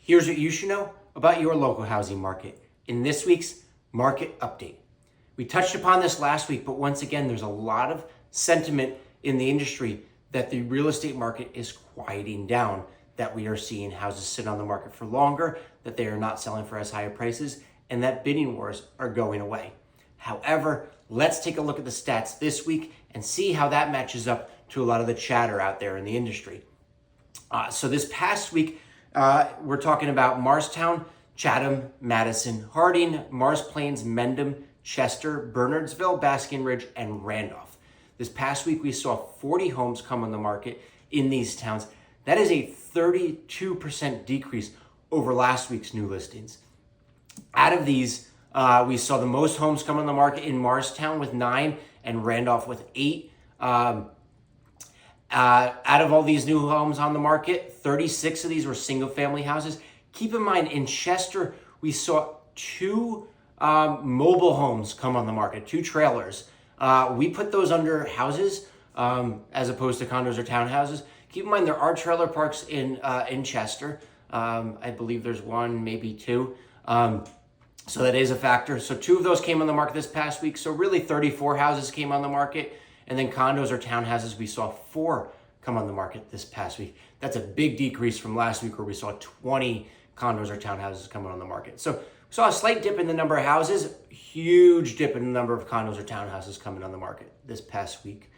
Here's what you should know about your local housing market in this week's market update. We touched upon this last week, but once again, there's a lot of sentiment in the industry that the real estate market is quieting down, that we are seeing houses sit on the market for longer, that they are not selling for as high prices, and that bidding wars are going away. However, let's take a look at the stats this week and see how that matches up to a lot of the chatter out there in the industry. So this past week, we're talking about Morristown, Chatham, Madison, Harding, Mars Plains, Mendham, Chester, Bernardsville, Basking Ridge, and Randolph. This past week, we saw 40 homes come on the market in these towns. That is a 32% decrease over last week's new listings. Out of these, we saw the most homes come on the market in Morristown with 9 and Randolph with 8. Out of all these new homes on the market, 36 of these were single-family houses. Keep in mind, in Chester, we saw 2 mobile homes come on the market, 2 trailers. We put those under houses as opposed to condos or townhouses. Keep in mind, there are trailer parks in Chester. I believe there's 1, maybe 2. So that is a factor. So 2 of those came on the market this past week. So really 34 houses came on the market. And then condos or townhouses, we saw 4 come on the market this past week. That's a big decrease from last week where we saw 20 condos or townhouses coming on the market. So we saw a slight dip in the number of houses, huge dip in the number of condos or townhouses coming on the market this past week.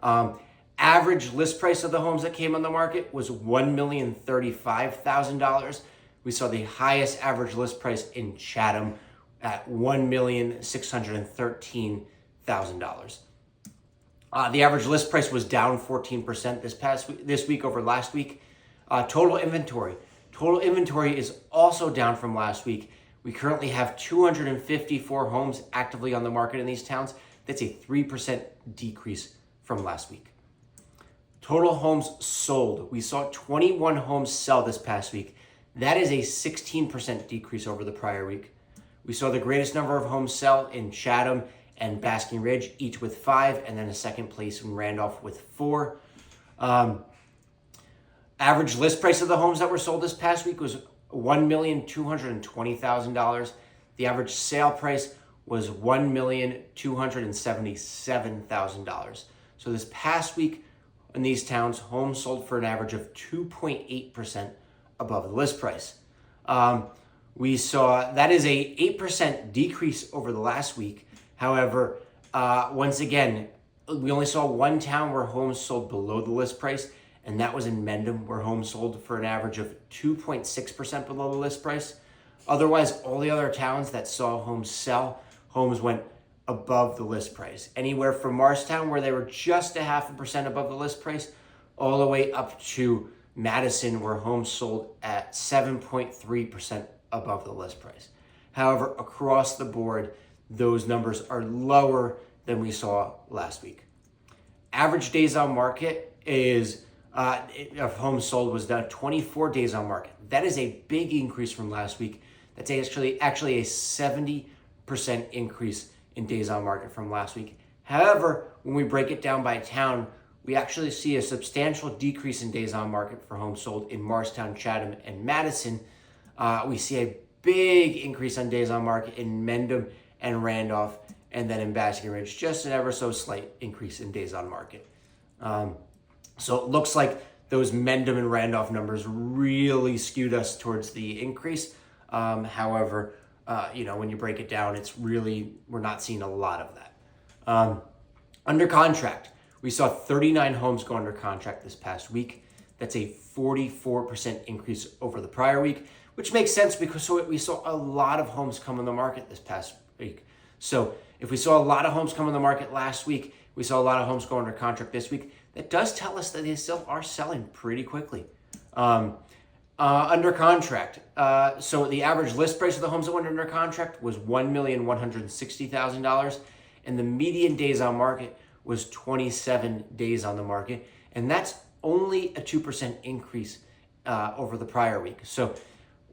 Average list price of the homes that came on the market was $1,035,000. We saw the highest average list price in Chatham at $1,613,000. The average list price was down 14% this week over last week. Total inventory is also down from last week. We currently have 254 homes actively on the market in these towns. That's a 3% decrease from last week. Total homes sold. We saw 21 homes sell this past week. That is a 16% decrease over the prior week. We saw the greatest number of homes sell in Chatham and Basking Ridge, each with 5, and then a second place in Randolph with 4. Average list price of the homes that were sold this past week was $1,220,000. The average sale price was $1,277,000. So this past week in these towns, homes sold for an average of 2.8% above the list price. We saw that is a 8% decrease over the last week. However, once again, we only saw 1 town where homes sold below the list price, and that was in Mendham, where homes sold for an average of 2.6% below the list price. Otherwise, all the other towns that saw homes sell, homes went above the list price. Anywhere from Morristown, where they were just 0.5% above the list price, all the way up to Madison, where homes sold at 7.3% above the list price. However, across the board, those numbers are lower than we saw last week. Average days on market is of homes sold was down 24 days on market. That is a big increase from last week. That's actually a 70% increase in days on market from last week. However, when we break it down by town, we actually see a substantial decrease in days on market for homes sold in Morristown, Chatham, and Madison. We see a big increase on days on market in Mendham and Randolph, and then in Basking Ridge, just an ever so slight increase in days on market. So it looks like those Mendham and Randolph numbers really skewed us towards the increase. However, when you break it down, it's really, we're not seeing a lot of that. Under contract, we saw 39 homes go under contract this past week. That's a 44% increase over the prior week, which makes sense because we saw a lot of homes come on the market this past week. So if we saw a lot of homes come on the market last week, we saw a lot of homes go under contract this week, that does tell us that they still are selling pretty quickly. Under contract, so the average list price of the homes that went under contract was $1,160,000, and the median days on market was 27 days on the market, and that's only a 2% increase over the prior week. So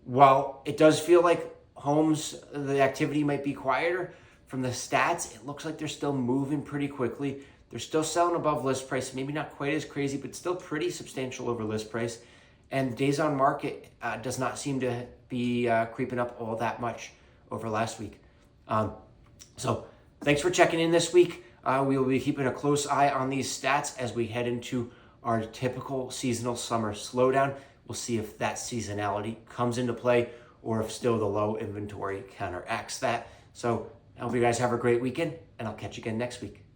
while it does feel like the activity might be quieter, from the stats, it looks like they're still moving pretty quickly. They're still selling above list price, maybe not quite as crazy, but still pretty substantial over list price. And days on market does not seem to be creeping up all that much over last week. So thanks for checking in this week. We will be keeping a close eye on these stats as we head into our typical seasonal summer slowdown. We'll see if that seasonality comes into play or if still the low inventory counteracts that. So I hope you guys have a great weekend, and I'll catch you again next week.